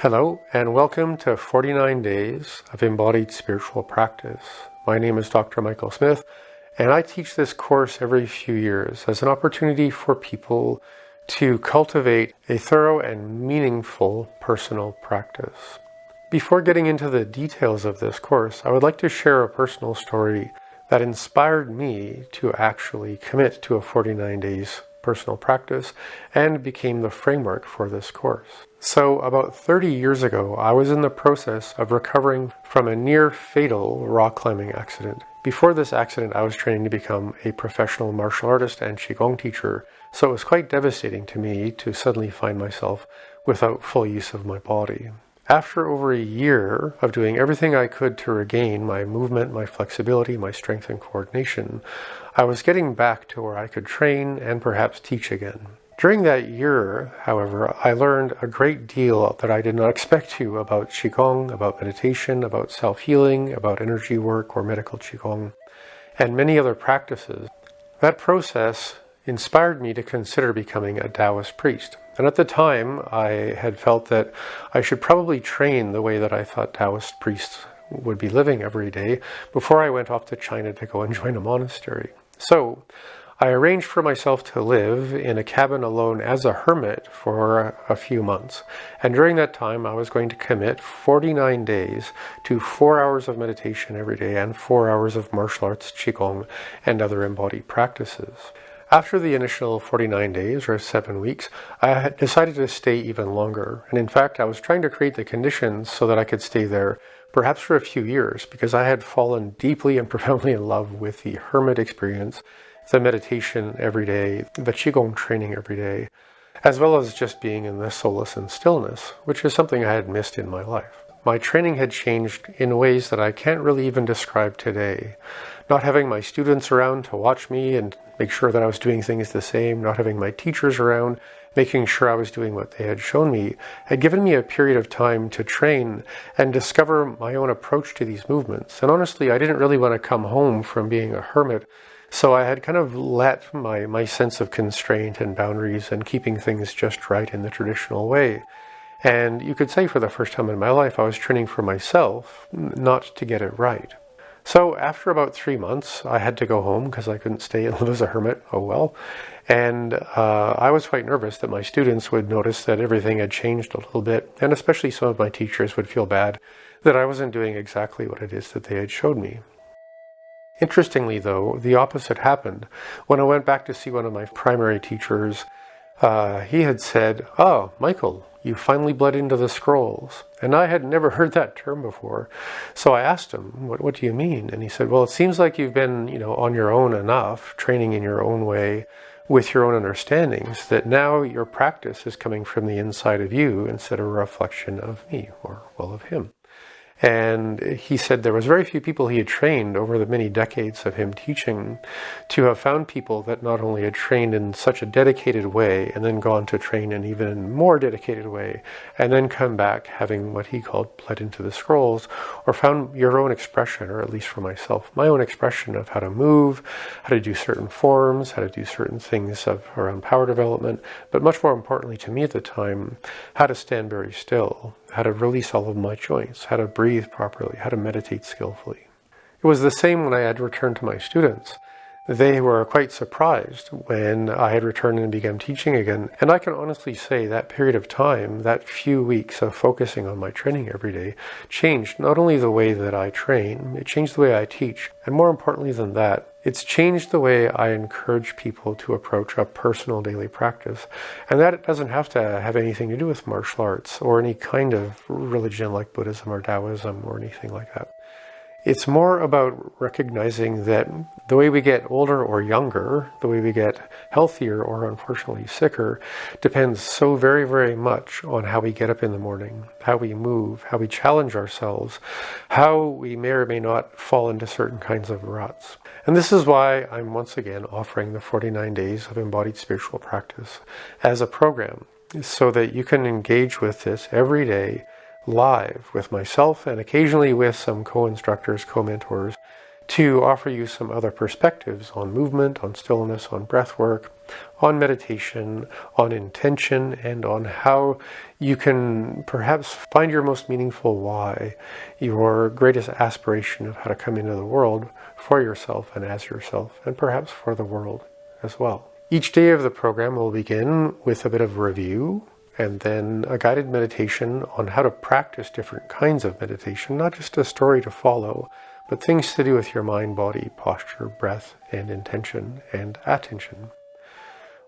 Hello, and welcome to 49 Days of Embodied Spiritual Practice. My name is Dr. Michael Smith, and I teach this course every few years as an opportunity for people to cultivate a thorough and meaningful personal practice. Before getting into the details of this course, I would like to share a personal story that inspired me to actually commit to a 49 days personal practice and became the framework for this course. So about 30 years ago, I was in the process of recovering from a near fatal rock climbing accident. Before this accident, I was training to become a professional martial artist and Qigong teacher, so it was quite devastating to me to suddenly find myself without full use of my body. After over a year of doing everything I could to regain my movement, my flexibility, my strength and coordination, I was getting back to where I could train and perhaps teach again. During that year, however, I learned a great deal that I did not expect to about Qigong, about meditation, about self-healing, about energy work or medical Qigong, and many other practices. That process inspired me to consider becoming a Taoist priest. And at the time, I had felt that I should probably train the way that I thought Taoist priests would be living every day before I went off to China to go and join a monastery. So I arranged for myself to live in a cabin alone as a hermit for a few months. And during that time, I was going to commit 49 days to 4 hours of meditation every day and 4 hours of martial arts, Qigong, and other embodied practices. After the initial 49 days, or 7 weeks, I had decided to stay even longer. And in fact, I was trying to create the conditions so that I could stay there, perhaps for a few years, because I had fallen deeply and profoundly in love with the hermit experience, the meditation every day, the Qigong training every day, as well as just being in the solace and stillness, which is something I had missed in my life. My training had changed in ways that I can't really even describe today. Not having my students around to watch me and make sure that I was doing things the same, not having my teachers around, making sure I was doing what they had shown me, had given me a period of time to train and discover my own approach to these movements. And honestly, I didn't really want to come home from being a hermit, so I had kind of let my sense of constraint and boundaries and keeping things just right in the traditional way. And you could say for the first time in my life, I was training for myself, not to get it right. So after about 3 months, I had to go home because I couldn't stay and live as a hermit. Oh well. And I was quite nervous that my students would notice that everything had changed a little bit, and especially some of my teachers would feel bad that I wasn't doing exactly what it is that they had showed me. Interestingly, though, the opposite happened. When I went back to see one of my primary teachers, he had said, "Oh, Michael, you finally bled into the scrolls." And I had never heard that term before. So I asked him, what do you mean? And he said, well, it seems like you've been, on your own enough, training in your own way, with your own understandings, that now your practice is coming from the inside of you instead of a reflection of me, or, well, of him. And he said there was very few people he had trained over the many decades of him teaching to have found people that not only had trained in such a dedicated way and then gone to train in even more dedicated way and then come back having what he called bled into the scrolls, or found your own expression, or at least for myself, my own expression of how to move, how to do certain forms, how to do certain things around power development, but much more importantly to me at the time, how to stand very still, how to release all of my joints, how to breathe properly, how to meditate skillfully. It was the same when I had returned to my students. They were quite surprised when I had returned and began teaching again. And I can honestly say that period of time, that few weeks of focusing on my training every day, changed not only the way that I train, it changed the way I teach. And more importantly than that, it's changed the way I encourage people to approach a personal daily practice. And that doesn't have to have anything to do with martial arts or any kind of religion like Buddhism or Taoism or anything like that. It's more about recognizing that the way we get older or younger, the way we get healthier or unfortunately sicker, depends so very, very much on how we get up in the morning, how we move, how we challenge ourselves, how we may or may not fall into certain kinds of ruts. And this is why I'm once again offering the 49 Days of Embodied Spiritual Practice as a program, so that you can engage with this every day live with myself and occasionally with some co-instructors, co-mentors, to offer you some other perspectives on movement, on stillness, on breath work, on meditation, on intention, and on how you can perhaps find your most meaningful why, your greatest aspiration of how to come into the world for yourself and as yourself, and perhaps for the world as well. Each day of the program will begin with a bit of review, and then a guided meditation on how to practice different kinds of meditation, not just a story to follow, but things to do with your mind, body, posture, breath, and intention and attention.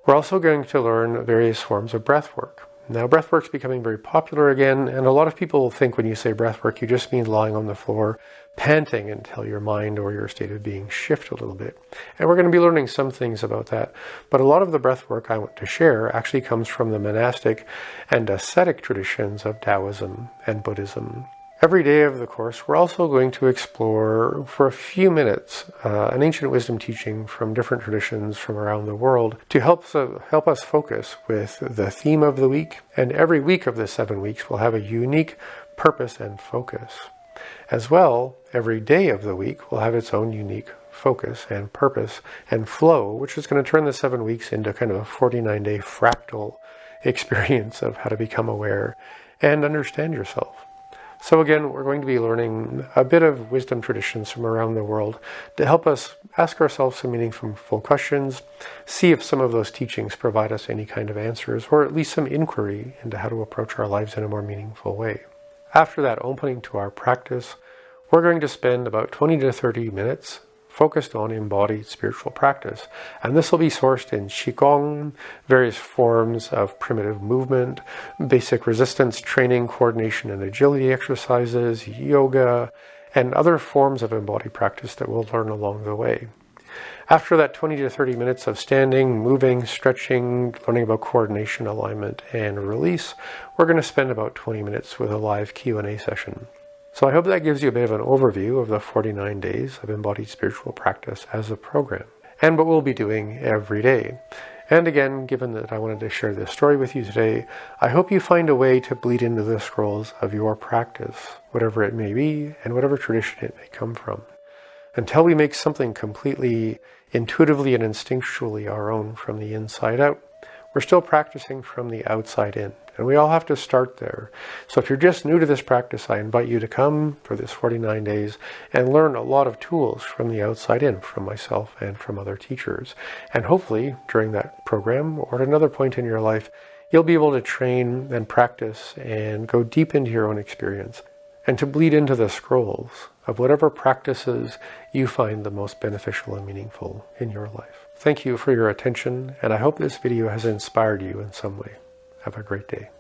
We're also going to learn various forms of breath work. Now, breath work's becoming very popular again, and a lot of people think when you say breath work, you just mean lying on the floor, panting until your mind or your state of being shift a little bit. And we're going to be learning some things about that. But a lot of the breath work I want to share actually comes from the monastic and ascetic traditions of Taoism and Buddhism. Every day of the course, we're also going to explore for a few minutes an ancient wisdom teaching from different traditions from around the world to help us focus with the theme of the week. And every week of the 7 weeks will have a unique purpose and focus. As well, every day of the week will have its own unique focus and purpose and flow, which is going to turn the 7 weeks into kind of a 49-day fractal experience of how to become aware and understand yourself. So again, we're going to be learning a bit of wisdom traditions from around the world to help us ask ourselves some meaningful questions, see if some of those teachings provide us any kind of answers, or at least some inquiry into how to approach our lives in a more meaningful way. After that opening to our practice, we're going to spend about 20 to 30 minutes focused on embodied spiritual practice. And this will be sourced in Qigong, various forms of primitive movement, basic resistance training, coordination and agility exercises, yoga, and other forms of embodied practice that we'll learn along the way. After that 20 to 30 minutes of standing, moving, stretching, learning about coordination, alignment, and release, we're going to spend about 20 minutes with a live Q&A session. So I hope that gives you a bit of an overview of the 49 days of embodied spiritual practice as a program, and what we'll be doing every day. And again, given that I wanted to share this story with you today, I hope you find a way to bleed into the scrolls of your practice, whatever it may be, and whatever tradition it may come from, until we make something completely intuitively and instinctually our own from the inside out. We're still practicing from the outside in. And we all have to start there. So if you're just new to this practice, I invite you to come for this 49 days and learn a lot of tools from the outside in, from myself and from other teachers. And hopefully, during that program or at another point in your life, you'll be able to train and practice and go deep into your own experience and to bleed into the scrolls of whatever practices you find the most beneficial and meaningful in your life. Thank you for your attention, and I hope this video has inspired you in some way. Have a great day.